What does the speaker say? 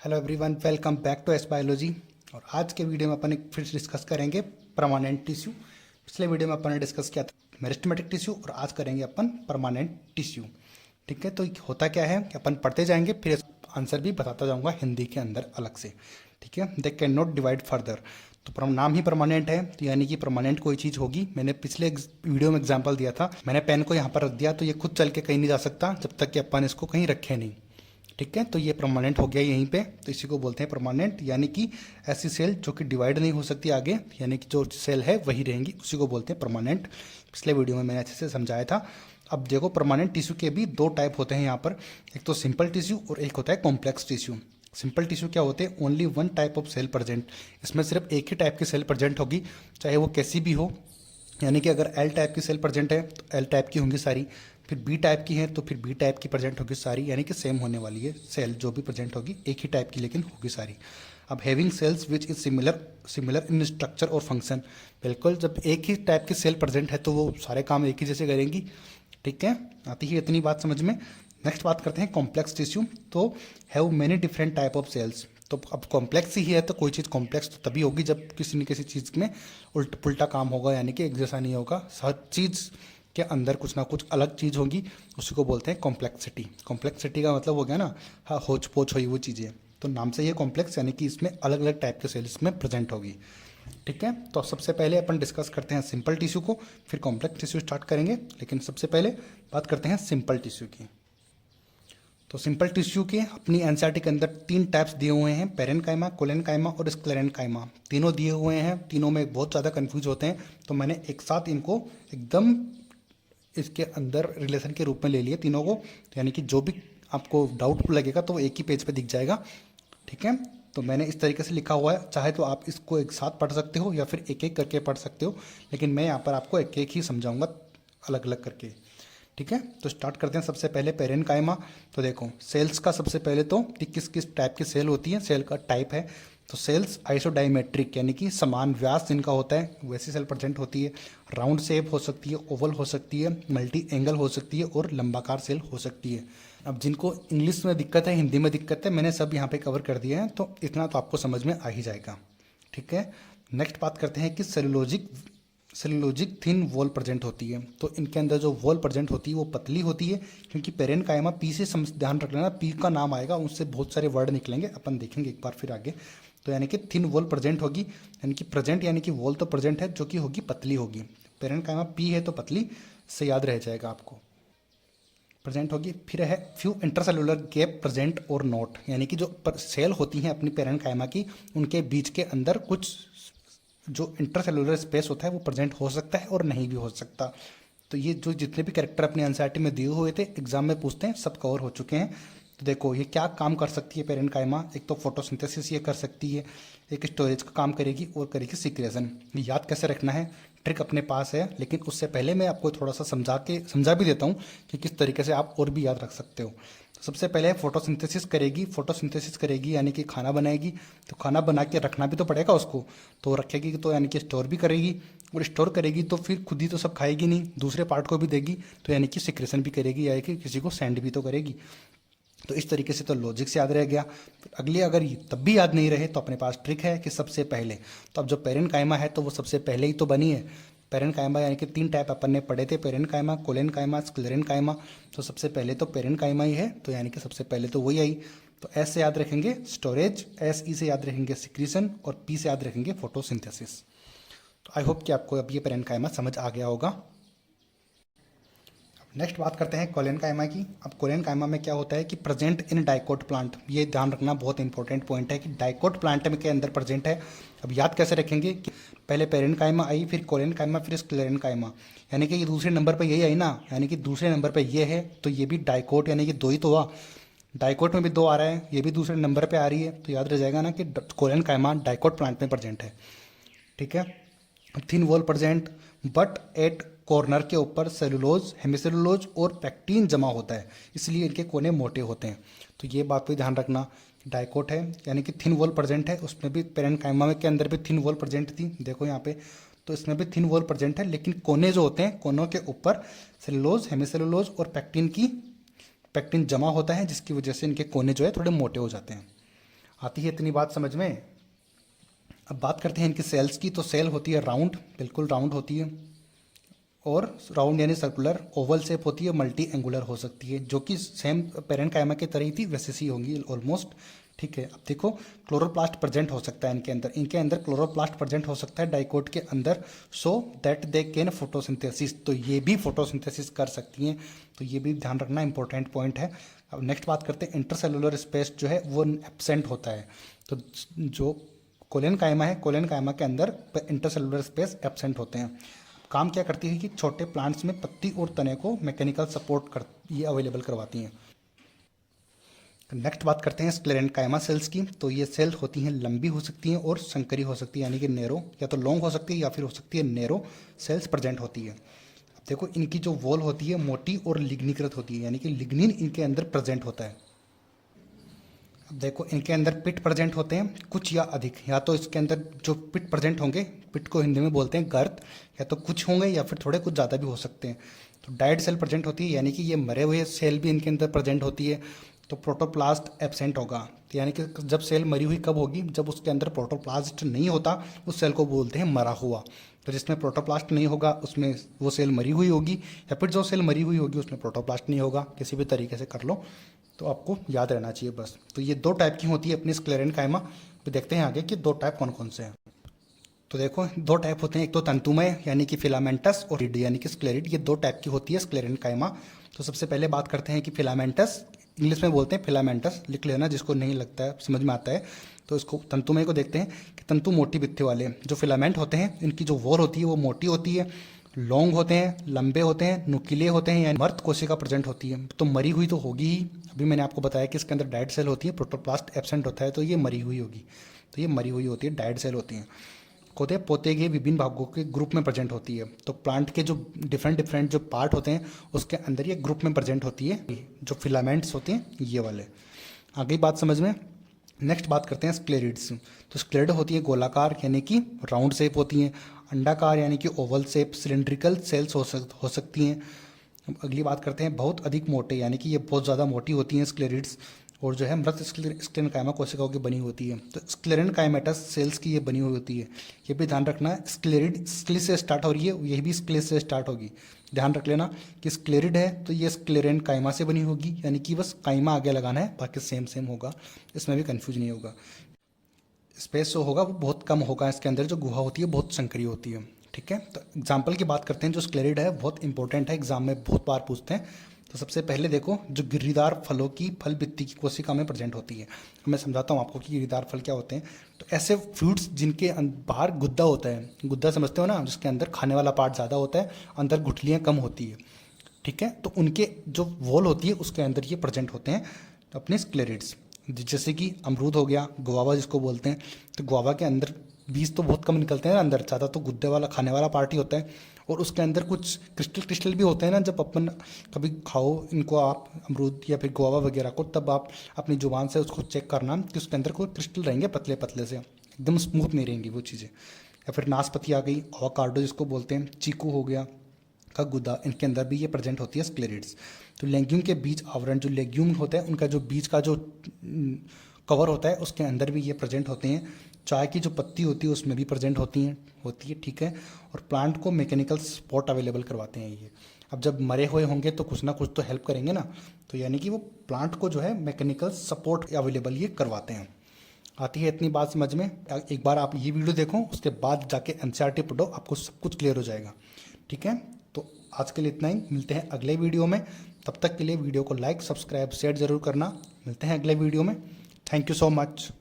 Hello everyone, welcome back to S biology. और आज के वीडियो में अपन एक फिर डिस्कस करेंगे परमानेंट टिश्यू। पिछले वीडियो में अपन ने डिस्कस किया था मेरिस्टेमेटिक टिश्यू और आज करेंगे अपन परमानेंट टिश्यू। ठीक है, तो होता क्या है कि अपन पढ़ते जाएंगे, फिर आंसर भी बताता जाऊंगा हिंदी के अंदर अलग से। ठीक है, they can not divide further. तो नाम ही परमानेंट है, तो यानी कि परमानेंट कोई चीज़ होगी। मैंने पिछले वीडियो में एग्जाम्पल दिया था, मैंने पेन को यहाँ पर रख दिया तो ये खुद चल के कहीं नहीं जा सकता जब तक कि अपन इसको कहीं रखे नहीं। ठीक है, तो ये परमानेंट हो गया यहीं पे, तो इसी को बोलते हैं परमानेंट। यानी कि ऐसी सेल जो कि डिवाइड नहीं हो सकती आगे, यानी कि जो सेल है वही रहेंगी, उसी को बोलते हैं परमानेंट। पिछले वीडियो में मैंने अच्छे से समझाया था। अब देखो, परमानेंट टिश्यू के भी दो टाइप होते हैं यहाँ पर। एक तो सिंपल टिश्यू और एक होता है कॉम्प्लेक्स टिश्यू। सिंपल टिश्यू क्या होते हैं? Only one type of cell present. इसमें सिर्फ एक ही टाइप की सेल प्रेजेंट होगी, चाहे वो कैसी भी हो। यानी कि अगर एल टाइप की सेल प्रेजेंट है तो एल टाइप की होंगी सारी, फिर बी टाइप की है तो फिर बी टाइप की प्रेजेंट होगी सारी। यानी कि सेम होने वाली है सेल जो भी प्रेजेंट होगी, एक ही टाइप की लेकिन होगी सारी। अब having cells which is similar in structure और फंक्शन। बिल्कुल, जब एक ही टाइप की सेल प्रेजेंट है तो वो सारे काम एक ही जैसे करेंगी। ठीक है, आती है इतनी बात समझ में। नेक्स्ट बात करते हैं कॉम्प्लेक्स टिश्यू। तो have many different type of cells. तो अब कॉम्प्लेक्स ही है तो कोई चीज़ कॉम्प्लेक्स तो तभी होगी जब किसी न किसी चीज़ में उल्टा पुल्टा काम होगा, यानी कि एक जैसा नहीं होगा। हर चीज़ के अंदर कुछ ना कुछ अलग चीज़ होगी, उसी को बोलते हैं कॉम्प्लेक्सिटी। कॉम्प्लेक्सिटी का मतलब हो गया ना, हाँ, होच पोच हुई वो चीज़ें। तो नाम से ये कॉम्प्लेक्स, यानी कि इसमें अलग अलग टाइप के सेल्स में प्रेजेंट होगी। ठीक है, तो सबसे पहले अपन डिस्कस करते हैं सिंपल टिश्यू को, फिर कॉम्प्लेक्स टिश्यू स्टार्ट करेंगे। लेकिन सबसे पहले बात करते हैं सिंपल टिश्यू की। तो सिंपल टिश्यू के अपनी एनसीईआरटी के अंदर तीन टाइप्स दिए हुए हैं, पेरेनकाइमा, कोलेनकाइमा और स्क्लेरेनकाइमा। तीनों दिए हुए हैं, तीनों में बहुत ज़्यादा कंफ्यूज होते हैं, तो मैंने एक साथ इनको एकदम इसके अंदर रिलेशन के रूप में ले लिए तीनों को। तो यानी कि जो भी आपको डाउट लगेगा तो वो एक ही पेज पे दिख जाएगा। ठीक है, तो मैंने इस तरीके से लिखा हुआ है। चाहे तो आप इसको एक साथ पढ़ सकते हो या फिर एक एक करके पढ़ सकते हो, लेकिन मैं यहाँ पर आपको एक एक ही समझाऊंगा अलग अलग करके। ठीक है, तो स्टार्ट करते हैं सबसे पहले पेरेनकाइमा। तो देखो, सेल्स का सबसे पहले तो कि किस किस टाइप की सेल होती है, सेल का टाइप है। तो सेल्स आइसोडाइमेट्रिक, यानी कि समान व्यास जिनका होता है वैसी सेल प्रेजेंट होती है। राउंड शेप हो सकती है, ओवल हो सकती है, मल्टी एंगल हो सकती है और लंबाकार सेल हो सकती है। अब जिनको इंग्लिश में दिक्कत है, हिंदी में दिक्कत है, मैंने सब यहाँ पे कवर कर दिया है, तो इतना तो आपको समझ में आ ही जाएगा। ठीक है, नेक्स्ट बात करते हैं कि सेलुलोजिक थिन वॉल प्रेजेंट होती है। तो इनके अंदर जो वॉल प्रेजेंट होती है वो पतली होती है, क्योंकि पेरेनकाइमा पी से ध्यान रख लेना, पी का नाम आएगा उससे बहुत सारे वर्ड निकलेंगे, अपन देखेंगे एक बार फिर आगे। तो यानी कि थिन वॉल प्रेजेंट होगी, यानी कि प्रेजेंट, यानी कि वॉल तो प्रेजेंट है जो कि होगी पतली होगी। पेरेनकाइमा पी है तो पतली से याद रह जाएगा आपको, प्रेजेंट होगी। फिर है फ्यू इंटरसेलुलर गैप प्रेजेंट और नॉट, यानी कि जो सेल होती हैं अपनी पेरेनकाइमा की, उनके बीच के अंदर कुछ जो इंटरसेलुलर स्पेस होता है वो प्रेजेंट हो सकता है और नहीं भी हो सकता। तो ये जो जितने भी कैरेक्टर अपने एनसीईआरटी में दिए हुए थे, एग्जाम में पूछते हैं, सब कवर हो चुके हैं। तो देखो, ये क्या काम कर सकती है पेरेनकाइमा? एक तो फोटोसिंथेसिस ये कर सकती है, एक स्टोरेज का काम करेगी और करेगी सिक्रेशन। ये याद कैसे रखना है, ट्रिक अपने पास है, लेकिन उससे पहले मैं आपको थोड़ा सा समझा भी देता हूँ कि किस तरीके से आप और भी याद रख सकते हो। तो सबसे पहले फोटोसिंथेसिस करेगी। फोटोसिंथेसिस करेगी यानी कि खाना बनाएगी, तो खाना बना के रखना भी तो पड़ेगा उसको, तो रखेगी तो यानी कि स्टोर भी करेगी, और स्टोर करेगी तो फिर खुद ही तो सब खाएगी नहीं, दूसरे पार्ट को भी देगी, तो यानी कि सिक्रेशन भी करेगी, यानी कि किसी को सेंड भी तो करेगी। तो इस तरीके से तो लॉजिक से याद रह गया। फिर अगली अगर तब भी याद नहीं रहे तो अपने पास ट्रिक है कि सबसे पहले, तो अब जो पेरेनकाइमा है तो वो सबसे पहले ही तो बनी है। पेरेनकाइमा यानी कि तीन टाइप अपन ने पढ़े थे, पेरेनकाइमा, कोलेनकाइमा, स्क्लेरेनकाइमा। तो सबसे पहले तो पेरेनकाइमा ही है, तो यानी कि सबसे पहले तो वही आई। तो एस से याद रखेंगे स्टोरेज, एस ई से याद रखेंगे सिक्रीशन, और पी से याद रखेंगे फोटोसिंथेसिस। तो आई होप कि आपको अब ये पेरेनकाइमा समझ आ गया होगा। नेक्स्ट बात करते हैं कोलेनकाइमा की। अब कोलेनकाइमा में क्या होता है कि प्रेजेंट इन डाइकोट प्लांट, ये ध्यान रखना बहुत इंपॉर्टेंट पॉइंट है कि डाइकोट प्लांट में के अंदर प्रेजेंट है। अब याद कैसे रखेंगे कि पहले पेरेनकाइमा आई, फिर कोलेनकाइमा, फिर स्क्लेरेनकाइमा, यानी कि ये दूसरे नंबर पर यही आई ना, यानी कि दूसरे नंबर पर ये है, तो ये भी डाइकोट, यानी कि दो ही तो हुआ। डाइकोट में भी दो आ रहा है, ये भी दूसरे नंबर पर आ रही है, तो याद रह जाएगा ना कि कोलेनकाइमा डाइकोट प्लांट में प्रेजेंट है। ठीक है, thin wall present, but at corner के ऊपर सेलुलोज, हेमिसेलुलोज और पैक्टीन जमा होता है, इसलिए इनके कोने मोटे होते हैं। तो ये बात पे ध्यान रखना, डाइकोट है यानी कि थिन वॉल प्रेजेंट है, उसमें भी पेरेनकाइमा के अंदर भी थिन वॉल प्रेजेंट थी, देखो यहाँ पे, तो इसमें भी थिन वॉल प्रेजेंट है, लेकिन कोने जो होते हैं, कोनों के ऊपर सेलुलोज, हेमिसेलुलोज और पैक्टीन जमा होता है, जिसकी वजह से इनके कोने जो है थोड़े मोटे हो जाते हैं। आती है इतनी बात समझ में। अब बात करते हैं इनकी सेल्स की। तो सेल होती है राउंड, बिल्कुल राउंड होती है, और राउंड यानी सर्कुलर, ओवल शेप होती है, मल्टी एंगुलर हो सकती है, जो कि सेम पेरेंट कायमा की तरह ही थी वैसे सी होंगी ऑलमोस्ट। ठीक है, अब देखो क्लोरोप्लास्ट प्रेजेंट हो सकता है इनके अंदर क्लोरोप्लास्ट प्रेजेंट हो सकता है डाइकोट के अंदर, so that they can photosynthesis. तो ये भी फोटोसिंथेसिस कर सकती हैं, तो ये भी ध्यान रखना इंपॉर्टेंट पॉइंट है। अब नेक्स्ट बात करते हैं, इंटरसेलुलर स्पेस जो है वो एब्सेंट होता है। तो जो कोलेन कायमा है, कोलेन कायमा के अंदर इंटरसेलुलर स्पेस एब्सेंट होते हैं। काम क्या करती है कि छोटे प्लांट्स में पत्ती और तने को मैकेनिकल सपोर्ट कर ये अवेलेबल करवाती हैं। नेक्स्ट बात करते हैं स्क्लेरेनकाइमा सेल्स की। तो ये सेल होती हैं लंबी हो सकती हैं और संकरी हो सकती है, यानी कि नैरो, या तो लॉन्ग हो सकती है या फिर हो सकती है नैरो सेल्स प्रेजेंट होती है। अब देखो इनकी जो वॉल होती है मोटी और लिग्नीकृत होती है, यानी कि लिग्निन इनके अंदर प्रेजेंट होता है। अब देखो इनके अंदर पिट प्रेजेंट होते हैं कुछ या अधिक, या तो इसके अंदर जो पिट प्रेजेंट होंगे, पिट को हिंदी में बोलते हैं गर्त, या तो कुछ होंगे या फिर थोड़े कुछ ज़्यादा भी हो सकते हैं। तो डाइड सेल प्रेजेंट होती है, यानी कि ये मरे हुए सेल भी इनके अंदर प्रेजेंट होती है। तो प्रोटोप्लास्ट एब्सेंट होगा, तो यानी कि जब सेल मरी हुई कब होगी, जब उसके अंदर प्रोटोप्लास्ट नहीं होता, उस सेल को बोलते हैं मरा हुआ। तो जिसमें प्रोटोप्लास्ट नहीं होगा उसमें वो सेल मरी हुई होगी, या फिर जो सेल मरी हुई होगी उसमें प्रोटोप्लास्ट नहीं होगा, किसी भी तरीके से कर लो, तो आपको याद रहना चाहिए बस। तो ये दो टाइप की होती है अपनी स्क्लेरेनकाइमा। तो देखते हैं आगे कि दो टाइप कौन कौन से हैं। तो देखो दो टाइप होते हैं, एक तो तंतुमय यानी कि फिलामेंटस, और रिड यानी कि स्क्लेरिड। ये दो टाइप की होती है स्क्लेरेनकाइमा। तो सबसे पहले बात करते हैं कि फिलामेंटस, इंग्लिश में बोलते हैं फिलामेंटस, लिख लेना जिसको नहीं लगता है समझ में आता है। तो इसको तंतुमय को देखते हैं कि तंतु मोटी भित्ति वाले जो फिलामेंट होते हैं, इनकी जो वॉल होती है वो मोटी होती है, लॉन्ग होते हैं, लंबे होते हैं, नुकीले होते हैं, यानी मर्द कोशिका प्रेजेंट होती है। तो मरी हुई तो होगी ही, अभी मैंने आपको बताया कि इसके अंदर डाइड सेल होती है, प्रोटोप्लास्ट एब्सेंट होता है, तो ये मरी हुई होगी। तो ये मरी हुई होती है, डाइड सेल होती हैं। होते हैं पोते के विभिन्न भागों के ग्रुप में प्रेजेंट होती है। तो प्लांट के जो डिफरेंट डिफरेंट जो पार्ट होते हैं उसके अंदर ये ग्रुप में प्रेजेंट होती है, जो फिलामेंट्स होते हैं ये वाले। आगे बात समझ में। नेक्स्ट बात करते हैं स्क्लेरिड्स। तो स्क्लेरिड होती है गोलाकार यानी कि राउंड शेप होती हैं, अंडाकार यानी कि ओवल शेप, सिलेंड्रिकल सेल्स हो सकती हैं। अगली बात करते हैं बहुत अधिक मोटे, यानी कि ये बहुत ज़्यादा मोटी होती हैं स्क्लेरिड्स, और जो है मृत स्क्लेरेनकाइमा कोशिकाओं की बनी होती है। तो स्क्लेरेनकाइमेटस सेल्स की ये बनी हुई होती है, ये भी ध्यान रखना है। स्क्लेरिड स्क्ली से स्टार्ट हो रही है, यही भी स्क्ले से स्टार्ट होगी, ध्यान रख लेना कि स्क्लेरिड है तो ये स्क्लेरेनकाइमा से बनी होगी, यानी कि बस काइमा आगे लगाना है, बाकी सेम सेम होगा, इसमें भी कन्फ्यूज नहीं होगा। स्पेस जो होगा वो बहुत कम होगा, इसके अंदर जो गुहा होती है बहुत संकरी होती है। ठीक है, तो एग्जाम्पल की बात करते हैं। जो स्क्लेरिड है बहुत इंपॉर्टेंट है, एग्जाम में बहुत बार पूछते हैं। तो सबसे पहले देखो जो गिर्रीदार फलों की फल भित्ति की कोशिका में प्रेजेंट होती है। मैं समझाता हूँ आपको कि गिर्रीदार फल क्या होते हैं। तो ऐसे फ्रूट्स जिनके बाहर गुद्दा होता है, गुद्दा समझते हो ना, जिसके अंदर खाने वाला पार्ट ज़्यादा होता है, अंदर गुठलियाँ कम होती है। ठीक है, तो उनके जो वॉल होती है उसके अंदर ये प्रेजेंट होते हैं अपने स्क्लेरिड्स। जैसे कि अमरूद हो गया, गुआवा जिसको बोलते हैं। तो गुआवा के अंदर बीज तो बहुत कम निकलते हैं ना अंदर, ज़्यादा तो गुद्दे वाला खाने वाला पार्ट ही होता है, और उसके अंदर कुछ क्रिस्टल क्रिस्टल भी होते हैं ना। जब अपन कभी खाओ इनको आप अमरूद या फिर गुआवा वगैरह को, तब आप अपनी जुबान से उसको चेक करना कि उसके अंदर कोई क्रिस्टल रहेंगे पतले पतले से, एकदम स्मूथ नहीं रहेंगी वो चीज़ें। या फिर नाशपाती आ गई, एवोकाडो जिसको बोलते हैं, चीकू हो गया का गुदा, इनके अंदर भी ये प्रेजेंट होती है स्क्लेरिड्स। तो लेग्यूम के बीज आवरण, जो लेग्यूम होता है उनका जो बीज का जो कवर होता है उसके अंदर भी ये प्रेजेंट होते हैं। चाय की जो पत्ती होती है उसमें भी प्रेजेंट होती है। ठीक है, और प्लांट को मैकेनिकल सपोर्ट अवेलेबल करवाते हैं ये। अब जब मरे हुए होंगे तो कुछ ना कुछ तो हेल्प करेंगे ना, तो यानी कि वो प्लांट को जो है मैकेनिकल सपोर्ट अवेलेबल ये करवाते हैं। आती है इतनी बात समझ में। एक बार आप ये वीडियो देखो, उसके बाद जाके एनसीईआरटी पढ़ो, आपको सब कुछ क्लियर हो जाएगा। ठीक है, तो आज के लिए इतना ही, मिलते हैं अगले वीडियो में। तब तक के लिए वीडियो को लाइक, सब्सक्राइब, शेयर जरूर करना। मिलते हैं अगले वीडियो में। Thank you so much.